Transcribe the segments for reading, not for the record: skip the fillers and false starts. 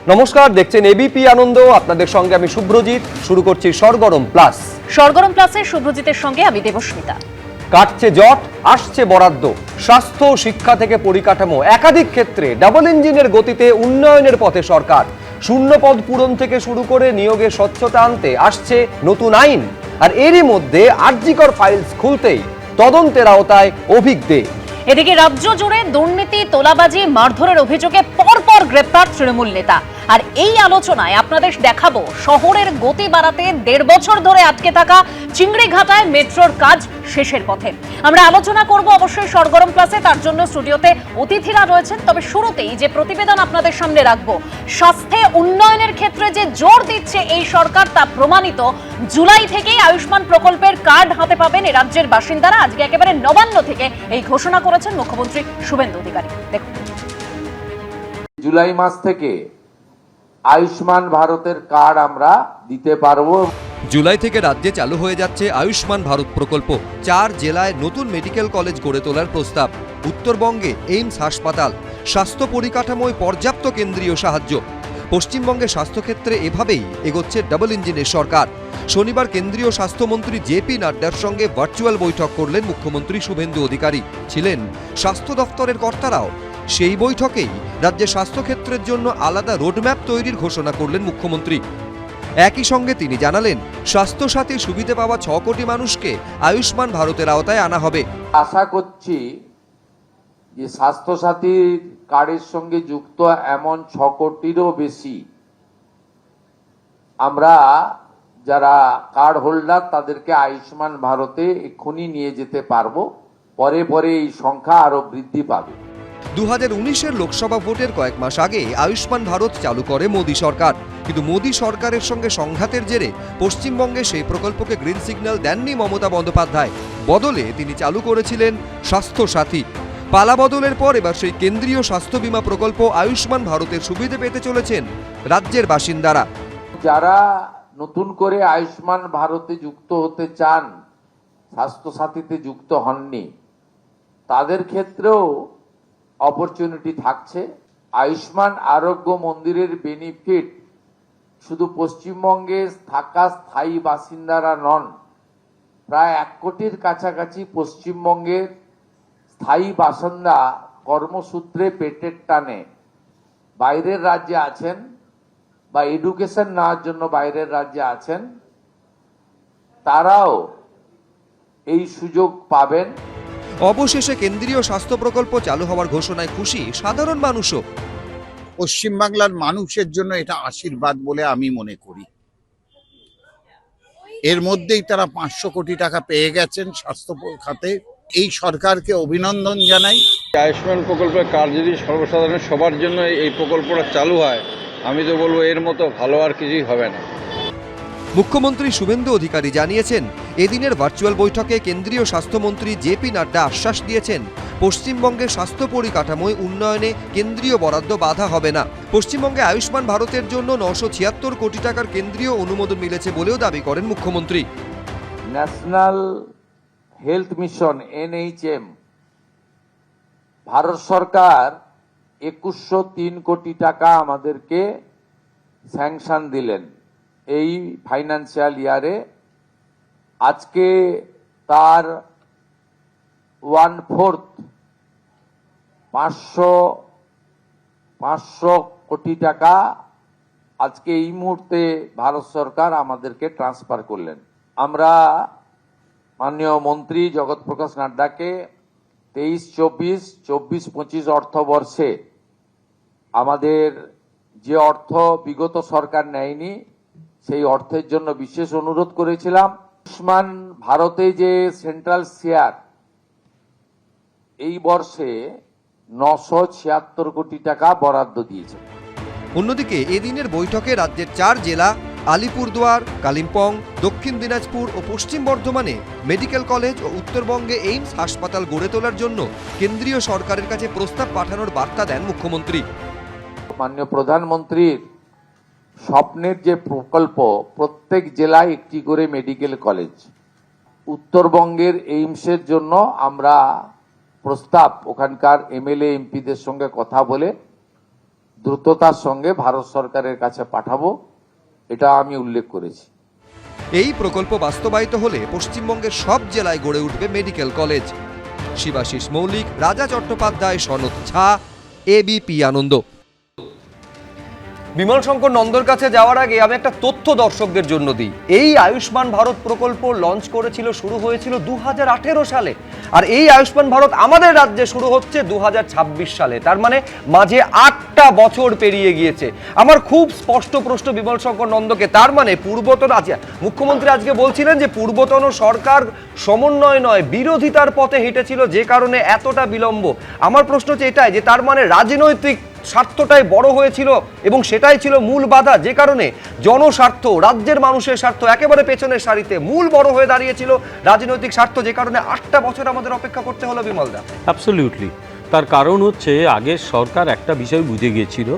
নমস্কার, দেখছেন এবিপি আনন্দ। আপনাদের সঙ্গে আমি শুভ্রজিৎ। শুরু করছি সরগরম প্লাস। সরগরম প্লাসে শুভ্রজিতের সঙ্গে আমি দেবস্মিতা। কাটছে জট, আসছে বরাদ্দ। স্বাস্থ্য, শিক্ষা থেকে পরিকাঠামো, একাধিক ক্ষেত্রে ডাবল ইঞ্জিনের গতিতে উন্নয়নের পথে সরকার। শূন্য পদ পূরণ থেকে শুরু করে নিয়োগে স্বচ্ছতা আনতে আসছে নতুন আইন। আর এরই মধ্যে আরজিকর ফাইলস খুলতেই তদন্তের আওতায় অভিজ্ঞ। এদিকে রাজ্য জুড়ে দুর্নীতি, তোলাবাজি, মারধরের অভিযোগে পরপর গ্রেপ্তার তৃণমূল নেতা। আর এই আলোচনায় আপনাদের দেখাবো শহরের গতি বাড়াতে 1.5 বছর ধরে আটকে থাকা চিংড়িঘাটায় মেট্রোর কাজ শেষের পথে। আমরা আলোচনা করব অবশ্যই সরগরম প্লাসে। তার জন্য স্টুডিওতে অতিথিরা রয়েছেন। তবে শুরুতেই যে প্রতিবেদন আপনাদের সামনে রাখবো, স্বাস্থ্যে উন্নয়নের ক্ষেত্রে যে জোর দিচ্ছে এই সরকার তা প্রমাণিত। জুলাই থেকেই আয়ুষ্মান প্রকল্পের কার্ড হাতে পাবেন এই রাজ্যের বাসিন্দারা। আজকে একেবারে নবান্ন থেকে এই ঘোষণা করেছেন মুখ্যমন্ত্রী শুভেন্দু অধিকারী। দেখুন, জুলাই মাস থেকে আয়ুষ্মান ভারতের কার্ড আমরা দিতে পারবো। জুলাই থেকে রাজ্যে চালু হয়ে যাচ্ছে আয়ুষ্মান ভারত প্রকল্প। 4 জেলায় নতুন মেডিকেল কলেজ গড়ে তোলার প্রস্তাব। উত্তরবঙ্গে এইমস হাসপাতাল। স্বাস্থ্য পরিকাঠামোয় পর্যাপ্ত কেন্দ্রীয় সাহায্য। পশ্চিমবঙ্গে স্বাস্থ্যক্ষেত্রে এভাবেই এগোচ্ছে ডাবল ইঞ্জিনের সরকার। শনিবার কেন্দ্রীয় স্বাস্থ্যমন্ত্রী জেপি নাড্ডার সঙ্গে ভার্চুয়াল বৈঠক করলেন মুখ্যমন্ত্রী শুভেন্দু অধিকারী। ছিলেন স্বাস্থ্য দফতরের কর্তারাও। সেই বৈঠকেই রাজ্যের স্বাস্থ্যক্ষেত্রের জন্য আলাদা রোডম্যাপ তৈরির ঘোষণা করলেন মুখ্যমন্ত্রী। একই সঙ্গে তিনি জানালেন, স্বাস্থ্যসাথী সুবিধা পাওয়া 6 কোটি মানুষকে আয়ুষ্মান ভারতের আওতায় আনা হবে। আশা করছি যে স্বাস্থ্যসাথী কার্ডের সঙ্গে যুক্ত এমন 6 কোটিরও বেশি আমরা যারা কার্ড হোল্ডার তাদেরকে আয়ুষ্মান ভারতে এক্ষুনি নিয়ে যেতে পারবো। পরে পরে এই সংখ্যা আরো বৃদ্ধি পাবে। 2019-এর লোকসভা ভোটের কয়েক মাস আগে আয়ুষ্মান ভারত চালু করে মোদী সরকার। কিন্তু মোদী সরকারের সঙ্গে সংঘাতের জেরে পশ্চিমবঙ্গে সেই প্রকল্পকে গ্রিন সিগন্যাল দেননি মমতা বন্দ্যোপাধ্যায়। বদলে তিনি চালু করেছিলেন স্বাস্থ্য সাথী। পালা বদলের পর এবার সেই কেন্দ্রীয় স্বাস্থ্য বীমা প্রকল্প আয়ুষ্মান ভারতের সুবিধে পেতে চলেছেন রাজ্যের বাসিন্দারা। যারা নতুন করে আয়ুষ্মান ভারতে যুক্ত হতে চান, স্বাস্থ্য সাথীতে যুক্ত হননি, তাদের ক্ষেত্রেও অপরচুনিটি থাকছে। আয়ুষ্মান আরোগ্য মন্দিরের বেনিফিট শুধু পশ্চিমবঙ্গে থাকা স্থায়ী বাসিন্দারা নন, প্রায় 1 কোটির কাছাকাছি পশ্চিমবঙ্গের স্থায়ী বাসিন্দা কর্মসূত্রে পেটের টানে বাইরের রাজ্যে আছেন বা এডুকেশন নেওয়ার জন্য বাইরের রাজ্যে আছেন, তারাও এই সুযোগ পাবেন। অবশেষে কেন্দ্রীয় স্বাস্থ্য প্রকল্প চালু হওয়ার ঘোষণায় খুশি সাধারণ মানুষও। পশ্চিমবাংলার মানুষের জন্য এটা আশীর্বাদ বলে আমি মনে করি। এর মধ্যেই তারা 500 কোটি টাকা পেয়ে গেছেন স্বাস্থ্য খাতে। এই সরকারকে অভিনন্দন জানাই। আয়ুষ্মান প্রকল্পের কার্ড যদি সর্বসাধারণের সবার জন্য এই প্রকল্পটা চালু হয়, আমি তো বলবো এর মতো ভালো আর কিছুই হবে না। মুখ্যমন্ত্রী শুভেন্দু অধিকারী জানিয়েছেন, এদিনের ভার্চুয়াল বৈঠকে কেন্দ্রীয় স্বাস্থ্যমন্ত্রী জেপি নাড্ডা আশ্বাস দিয়েছেন, পশ্চিমবঙ্গের স্বাস্থ্য পরিকাঠামোয় উন্নয়নে কেন্দ্রীয় বরাদ্দ বাধা হবে না। পশ্চিমবঙ্গে আয়ুষ্মান ভারতের জন্য 976 কোটি টাকার কেন্দ্রীয় অনুমোদন মিলেছে বলেও দাবি করেন মুখ্যমন্ত্রী। National health mission NHM Bharat সরকার 2103 কোটি টাকা আমাদেরকে স্যাংশন দিলেন এই ফাইন্যান্সিয়াল ইয়ারে। আজকে তার 1/4 500 কোটি টাকা আজকে এই মুহূর্তে ভারত সরকার আমাদেরকে ট্রান্সফার করলেন। আমরা মাননীয় মন্ত্রী জগৎ প্রকাশ নাড্ডাকে 23-24, 24-25 অর্থবর্ষে আমাদের যে অর্থ বিগত সরকার নেয়নি সেই অর্থের জন্য বিশেষ অনুরোধ করেছিলাম। আয়ুষ্মান ভারতে যে সেন্ট্রাল শেয়ার এই বর্ষে 976 কোটি টাকা বরাদ্দ দিয়েছে। অন্যদিকে এদিনের বৈঠকে রাজ্যের 4 জেলা আলিপুরদুয়ার, কালিম্পং, দক্ষিণ দিনাজপুর ও পশ্চিম বর্ধমানে মেডিকেল কলেজ ও উত্তরবঙ্গে এইমস হাসপাতাল গড়ে তোলার জন্য কেন্দ্রীয় সরকারের কাছে প্রস্তাব পাঠানোর বার্তা দেন মুখ্যমন্ত্রী। মাননীয় প্রধানমন্ত্রীর স্বপ্নের যে প্রকল্প, প্রত্যেক জেলায় একটি করে মেডিকেল কলেজ, উত্তরবঙ্গের এইমসের জন্য আমরা প্রস্তাব ওখানকার MLA MPদের সঙ্গে কথা বলে দ্রুততার সঙ্গে ভারত সরকারের কাছে পাঠাবো, এটা আমি উল্লেখ করেছি। এই প্রকল্প বাস্তবায়িত হলে পশ্চিমবঙ্গের সব জেলায় গড়ে উঠবে মেডিকেল কলেজ। শিবাশিস মৌলিক, রাজা চট্টোপাধ্যায়, সনৎ ঝা, এবিপি আনন্দ। বিমল শঙ্কর নন্দর কাছে যাওয়ার আগে আমি একটা তথ্য দর্শকদের জন্য দিই। এই আয়ুষ্মান ভারত প্রকল্প লঞ্চ করেছিল, শুরু হয়েছিল 2018 সালে, আর এই আয়ুষ্মান ভারত আমাদের রাজ্যে শুরু হচ্ছে 2026 সালে। তার মানে মাঝে 8টা বছর পেরিয়ে গিয়েছে। আমার খুব স্পষ্ট প্রশ্ন বিমল শঙ্কর নন্দকে, তার মানে পূর্বতন মুখ্যমন্ত্রী আজকে বলছিলেন যে পূর্বতন সরকার সমন্বয় নয় বিরোধিতার পথে হেঁটেছিল, যে কারণে এতটা বিলম্ব। আমার প্রশ্ন হচ্ছে এটাই যে তার মানে রাজনৈতিক স্বার্থটাই বড় হয়েছিল এবং সেটাই ছিল মূল বাধা, যে কারণে জনস্বার্থ, রাজ্যের মানুষের স্বার্থ একেবারে পেছনের সারিতে, মূল বড় হয়ে দাঁড়িয়েছিল রাজনৈতিক স্বার্থ, যে কারণে 8টা বছর আমাদের অপেক্ষা করতে হলো। বিমলদা, অ্যাবসলিউটলি। তার কারণ হচ্ছে আগের সরকার একটা বিষয় বুঝে গিয়েছিল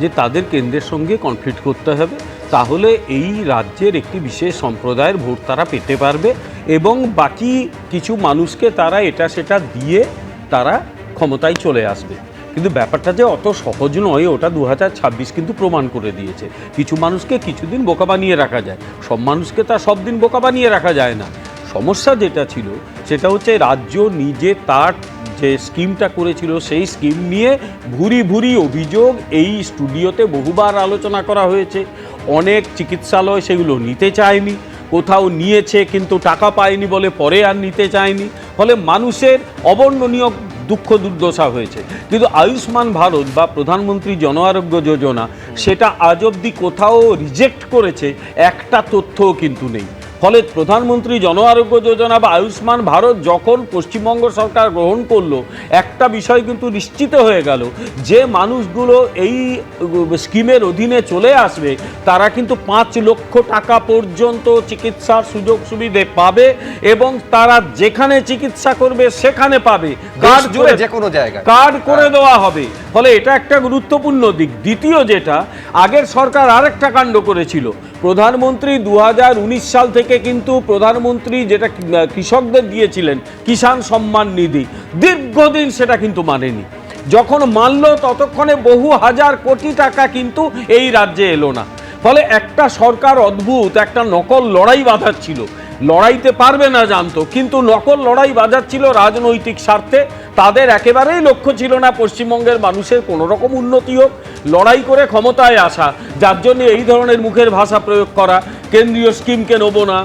যে তাদের কেন্দ্রের সঙ্গে কনফ্লিক্ট করতে হবে, তাহলে এই রাজ্যের একটি বিশেষ সম্প্রদায়ের ভোট তারা পেতে পারবে এবং বাকি কিছু মানুষকে তারা এটা সেটা দিয়ে তারা ক্ষমতায় চলে আসবে। কিন্তু ব্যাপারটা যে অত সহজ নয়, ওটা 2026 কিন্তু প্রমাণ করে দিয়েছে। কিছু মানুষকে কিছুদিন বোকা বানিয়ে রাখা যায়, সব মানুষকে তা সব দিন বোকা বানিয়ে রাখা যায় না। সমস্যা যেটা ছিল সেটা হচ্ছে রাজ্য নিজে তার যে স্কিমটা করেছিল সেই স্কিম নিয়ে ভুরি ভুরি অভিযোগ এই স্টুডিওতে বহুবার আলোচনা করা হয়েছে। অনেক চিকিৎসালয় সেগুলো নিতে চায়নি, কোথাও নিয়েছে কিন্তু টাকা পায়নি বলে পরে আর নিতে চায়নি, ফলে মানুষের অবর্ণনীয় দুঃখ দুর্দশা হয়েছে। কিন্তু আয়ুষ্মান ভারত বা প্রধানমন্ত্রী জন আরোগ্য যোজনা সেটা আজ অবধি কোথাও রিজেক্ট করেছে একটা তথ্যও কিন্তু নেই। ফলে প্রধানমন্ত্রী জন আরোগ্য যোজনা বা আয়ুষ্মান ভারত যখন পশ্চিমবঙ্গ সরকার গ্রহণ করলো, একটা বিষয় কিন্তু নিশ্চিত হয়ে গেল যে মানুষগুলো এই স্কিমের অধীনে চলে আসবে তারা কিন্তু 5 লক্ষ টাকা পর্যন্ত চিকিৎসার সুযোগ সুবিধে পাবে এবং তারা যেখানে চিকিৎসা করবে সেখানে পাবে, কার্ড জুড়ে যে কোনো জায়গায় কার্ড করে দেওয়া হবে। ফলে এটা একটা গুরুত্বপূর্ণ দিক। দ্বিতীয় যেটা, আগের সরকার আরেকটা কাণ্ড করেছিল, প্রধানমন্ত্রী 2019 সাল থেকে কিন্তু প্রধানমন্ত্রী যেটা কৃষকদের দিয়েছিলেন কিষাণ সম্মান নিধি, দীর্ঘদিন সেটা কিন্তু মানেনি। যখন মানল ততক্ষণে বহু হাজার কোটি টাকা কিন্তু এই রাজ্যে এলো না। ফলে একটা সরকার অদ্ভুত একটা নকল লড়াই বাঁধাচ্ছিল, লড়াইতে পারবে না জানতো, কিন্তু নকল লড়াই বাজাচ্ছিল রাজনৈতিক স্বার্থে। তাদের একেবারেই লক্ষ্য ছিল না পশ্চিমবঙ্গের মানুষের কোনো রকম উন্নতি হোক, লড়াই করে ক্ষমতায় আসা, যার জন্য এই ধরনের মুখের ভাষা প্রয়োগ করা, কেন্দ্রীয় স্কিমকে নেবো না,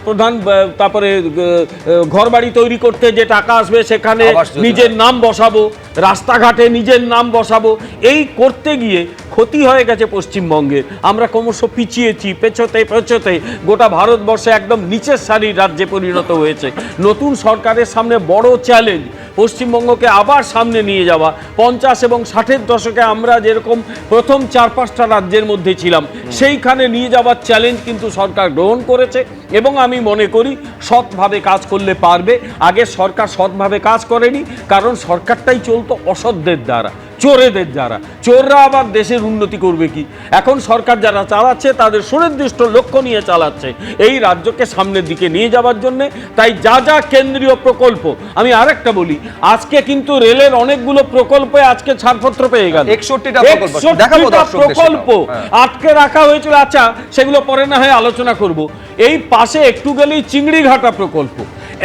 প্রধান তারপরে ঘরবাড়ি তৈরি করতে যে টাকা আসবে সেখানে নিজের নাম বসাবো, রাস্তাঘাটে নিজের নাম বসাবো, এই করতে গিয়ে ক্ষতি হয়ে গেছে পশ্চিমবঙ্গের। আমরা ক্রমশ পিছিয়েছি, পেছোতে পেছোতে গোটা ভারতবর্ষে একদম নিচের সারির রাজ্যে পরিণত হয়েছে। নতুন সরকারের সামনে বড় চ্যালেঞ্জ পশ্চিমবঙ্গকে আবার সামনে নিয়ে যাওয়া। 50 এবং 60-এর দশকে আমরা যেরকম প্রথম 4-5টা রাজ্যের মধ্যে ছিলাম, সেইখানে নিয়ে যাওয়ার চ্যালেঞ্জ কিন্তু সরকার গ্রহণ করেছে এবং আমি মনে করি সৎভাবে কাজ করলে পারবে। আগে সরকার সৎভাবে কাজ করেনি, কারণ সরকারটাই চলতো অসৎদের দ্বারা, চোরেদের দ্বারা। চোররা আবার দেশের উন্নতি করবে কি? এখন সরকার যারা চালাচ্ছে তাদের সুনির্দিষ্ট লক্ষ্য নিয়ে চালাচ্ছে এই রাজ্যকে সামনের দিকে নিয়ে যাওয়ার জন্য। তাই যা যা কেন্দ্রীয় প্রকল্প, আমি আরেকটা বলি, আজকে কিন্তু রেলের অনেকগুলো প্রকল্পে আজকে ছাড়পত্র পেয়ে গেল। 61টা প্রকল্প আটকে রাখা হয়েছিল। আচ্ছা, সেগুলো পরে না হয় আলোচনা করব। এই পাশে একটু গেলেই চিংড়িঘাটা প্রকল্প,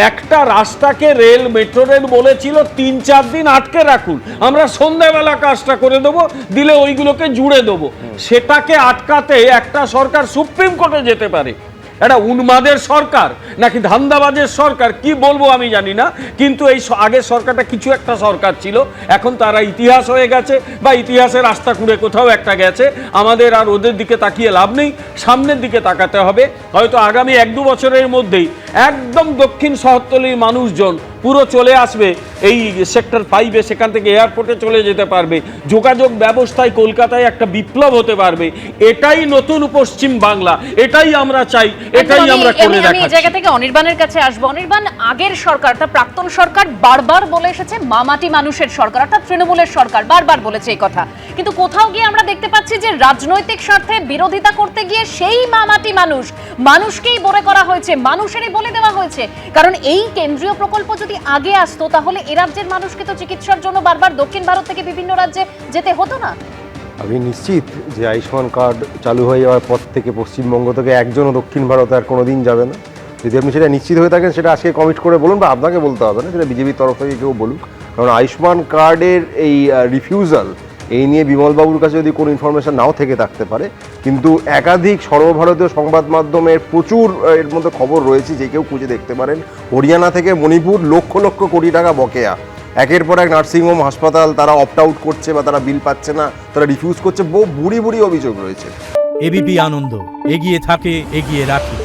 একটা রাস্তাকে রেল মেট্রো রেল বলেছিল 3-4 দিন আটকে রাখুন, আমরা সন্ধ্যাবেলা কাজটা করে দেবো, দিলে ওইগুলোকে জুড়ে দেবো। সেটাকে আটকাতে একটা সরকার সুপ্রিম কোর্টে যেতে পারে। এটা উন্মাদের সরকার নাকি ধান্দাবাজের সরকার কি বলবো আমি জানি না, কিন্তু এই আগের সরকারটা কিছু একটা সরকার ছিল, এখন তারা ইতিহাস হয়ে গেছে বা ইতিহাসের রাস্তা খুঁড়ে কোথাও একটা গেছে। আমাদের আর ওদের দিকে তাকিয়ে লাভ নেই, সামনের দিকে তাকাতে হবে। হয়তো আগামী 1-2 বছরের মধ্যেই একদম দক্ষিণ শহরতলির মানুষজন পুরো চলে আসবে এই সেক্টর 5-এ, সেখান থেকে এয়ারপোর্টে চলে যেতে পারবে, যোগাযোগ ব্যবস্থায় কলকাতায় একটা বিপ্লব হতে পারবে। এটাই নতুন পশ্চিম বাংলা, এটাই আমরা চাই, এটাই আমরা করে দেখাচ্ছি। আমি এই জায়গা থেকে অনির্বাণের কাছে আসবো। অনির্বাণ, আগের সরকার, তার প্রাক্তন সরকার বারবার বলে এসেছে মামাটি মানুষের সরকার, অর্থাৎ তৃণমূলের সরকার বারবার বলেছে এই কথা, কিন্তু কোথাও গিয়ে আমরা দেখতে পাচ্ছি যে রাজনৈতিক স্বার্থে বিরোধিতা করতে গিয়ে সেই মামাটি মানুষকেই বলে করা হয়েছে, মানুষেরই বলে দেওয়া হয়েছে। কারণ এই কেন্দ্রীয় প্রকল্প যদি আগে আসতো তাহলে এ রাজ্যের মানুষকে তো চিকিৎসার জন্য বারবার দক্ষিণ ভারত থেকে বিভিন্ন রাজ্যে যেতে হতো না। আমি নিশ্চিত যে আয়ুষ্মান কার্ড চালু হয়ে যাওয়ার পর থেকে পশ্চিমবঙ্গ থেকে একজনও দক্ষিণ ভারতে আর কোনো দিন যাবে না। যদি আপনি সেটা নিশ্চিত হয়ে থাকেন সেটা আজকে কমিট করে বলুন, বা আপনাকে বলতে হবে না, সেটা বিজেপির তরফ থেকে কেউ বলুক। কারণ আয়ুষ্মান কার্ডের এই রিফিউজাল এই নিয়ে বিমলবাবুর কাছে যদি কোনো ইনফরমেশন নাও থেকে থাকতে পারে, কিন্তু একাধিক সর্বভারতীয় সংবাদ মাধ্যমের প্রচুর এর মধ্যে খবর রয়েছে, যে কেউ খুঁজে দেখতে পারেন। হরিয়ানা থেকে মণিপুর লক্ষ লক্ষ কোটি টাকা বকেয়া, একের পর এক নার্সিংহোম হাসপাতাল তারা অপ্ট আউট করছে বা তারা বিল পাচ্ছে না, তারা রিফিউজ করছে, বহু বুড়ি বুড়ি অভিযোগ রয়েছে। এবিপি আনন্দ, এগিয়ে থাকে, এগিয়ে রাখে।